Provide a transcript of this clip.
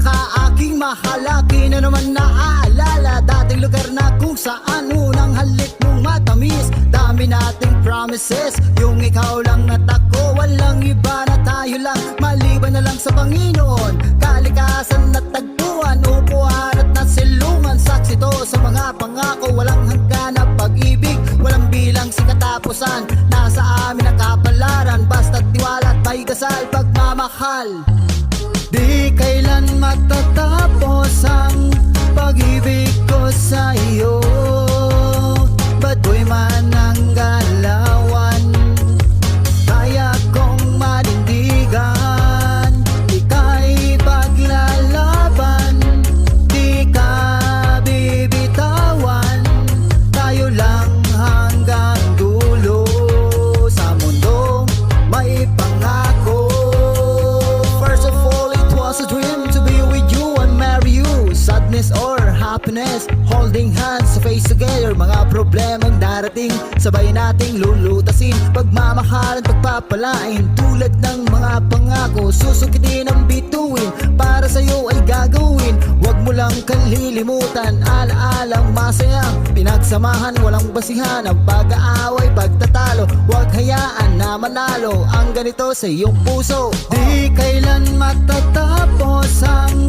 saka aking mahalaki na naman naaalala dating lugar na kung saan unang halik mong matamis. Dami nating promises, yung ikaw lang at ako, walang iba na tayo lang, maliban na lang sa Panginoon. Kalikasan at tagpuan, upuan at nasilungan, saksi to sa mga pangako, walang hanggan na pag-ibig, walang bilang si katapusan. Nasa amin ang kapalaran, basta't tiwala at may dasal, pagmamahal. Di kailan matatapos ang pag-ibig ko sa iyo, ba't ko'y manang galawan, kaya kong manindigan, ika'y paglalaban, di ka bibitawan, tayo lang hanggang dulo, sa mundo may pangako. First of all, it was a dream to be with you and marry you. Sadness or happiness, holding hands, face together. Mga problemang darating, sabay nating lulutasin. Pagmamahal at pagpapalain, tulad ng mga pangako, susukitin ang bituin, para sa'yo ay gagawin. Huwag mo lang kalilimutan, alaalang masaya, pinagsamahan, walang basihan, ang pag-aaway, pagtatalo, huwag hayaan na manalo ang ganito sa iyong puso. Di kailan matatapos ang